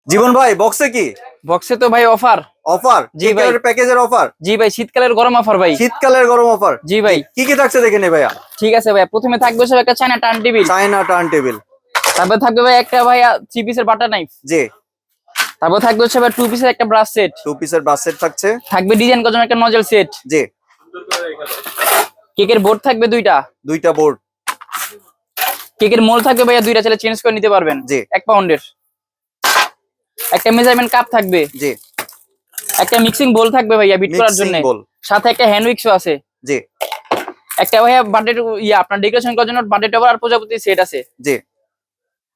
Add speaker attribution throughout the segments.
Speaker 1: জীবন ভাই বক্সে কি?
Speaker 2: বক্সে তো ভাই অফার।
Speaker 1: অফার?
Speaker 2: জি ভাই,
Speaker 1: প্যাকেজের অফার।
Speaker 2: জি ভাই, শীতকালের গরম অফার ভাই।
Speaker 1: শীতকালের গরম অফার।
Speaker 2: জি ভাই,
Speaker 1: কি কি থাকছে দেখে নে ভাইয়া।
Speaker 2: ঠিক আছে ভাই, প্রথমে থাকবে সব একটা China turn table.
Speaker 1: China turn table.
Speaker 2: তারপর থাকবে ভাই একটা ভাই 3 পিসের বাটার নাইফ।
Speaker 1: জি।
Speaker 2: তারপর থাকবে হচ্ছে ভাই 2 পিসের একটা ব্রাশ সেট।
Speaker 1: 2 পিসের ব্রাশ সেট থাকছে।
Speaker 2: থাকবে ডিজাইন করার জন্য একটা নজল সেট।
Speaker 1: জি।
Speaker 2: কেকের বোর্ড থাকবে দুইটা
Speaker 1: বোর্ড।
Speaker 2: কেকের মোল থাকবে ভাইয়া দুইটা, চাইলে চেঞ্জ করে নিতে পারবেন।
Speaker 1: জি।
Speaker 2: 1 পাউন্ডের একটা মেজারমেন্ট কাপ থাকবে।
Speaker 1: জি।
Speaker 2: একটা মিক্সিং বোল থাকবে ভাইয়া বিট করার জন্য, সাথে একটা হ্যান্ড উইক্সও আছে।
Speaker 1: জি।
Speaker 2: একটা ভাইয়া বার্থডে আপনার ডেকোরেশন করার জন্য বার্থডে টপার আর প্রজাপতি সেট আছে।
Speaker 1: জি।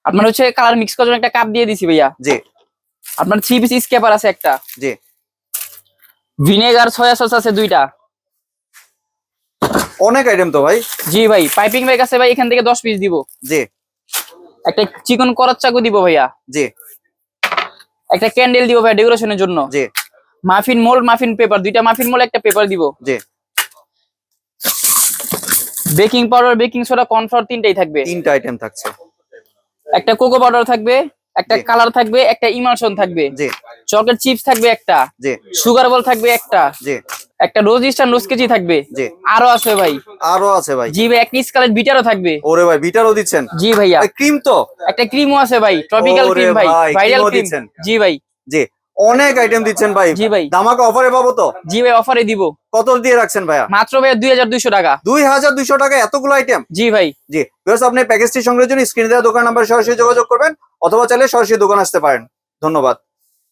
Speaker 2: আপনার হচ্ছে কালার মিক্স করার জন্য একটা কাপ দিয়ে দিছি ভাইয়া।
Speaker 1: জি।
Speaker 2: আপনার 3 পিস স্কেপার আছে একটা।
Speaker 1: জি।
Speaker 2: ভিনেগার সয়া সস আছে 2টা।
Speaker 1: অনেক আইটেম তো ভাই।
Speaker 2: জি ভাই, পাইপিং ব্যাগ আছে ভাই, এখান থেকে 10 পিস দিব।
Speaker 1: জি।
Speaker 2: একটা চিকন করার চাকু দিব ভাইয়া।
Speaker 1: জি।
Speaker 2: একটা ক্যান্ডেল দিব ভাইয়া ডেকোরেশনের জন্য।
Speaker 1: জি।
Speaker 2: মাফিন মোল্ড, মাফিন পেপার, 2টা মাফিন মোল্ড, একটা পেপার দিব।
Speaker 1: জি।
Speaker 2: Baking powder, baking soda, cornflour 3টাই থাকবে।
Speaker 1: 3টা আইটেম থাকছে।
Speaker 2: একটা কোকো পাউডার থাকবে, একটা কালার থাকবে, একটা ইমালশন থাকবে।
Speaker 1: জি।
Speaker 2: চকলেট চিপস থাকবে একটা।
Speaker 1: জি।
Speaker 2: সুগার বল থাকবে একটা।
Speaker 1: জি।
Speaker 2: একটা রোজ স্টার নোজ কেজি থাকবে।
Speaker 1: জি।
Speaker 2: আরো আছে ভাই।
Speaker 1: আরো আছে ভাই।
Speaker 2: জি ভাই, একটা স্কালেট বিটারও থাকবে।
Speaker 1: ওরে ভাই, বিটারও দিচ্ছেন?
Speaker 2: জি ভাইয়া।
Speaker 1: ক্রিম তো
Speaker 2: একটা ক্রিমও আছে ভাই, ট্রপিক্যাল ক্রিম ভাই, ভাইরাল ক্রিম। জি ভাই।
Speaker 1: জি। অনেক আইটেম দিচ্ছেন ভাই।
Speaker 2: জি ভাই।
Speaker 1: ধামাকা অফারে পাবো তো?
Speaker 2: জি ভাই, অফারে দিব।
Speaker 1: কত দিয়ে রাখছেন ভাইয়া?
Speaker 2: মাত্র ভাইয়া 2200 টাকা।
Speaker 1: 2200 টাকা এতগুলো আইটেম?
Speaker 2: জি ভাই।
Speaker 1: জি। ভিউয়ার্স, আপনি প্যাকেজটি সংগ্রহের জন্য স্ক্রিনে দেওয়া দোকান নাম্বার সরাসরি যোগাযোগ করবেন, অথবা চাইলে সরাসরি দোকান আসতে পারেন। ধন্যবাদ।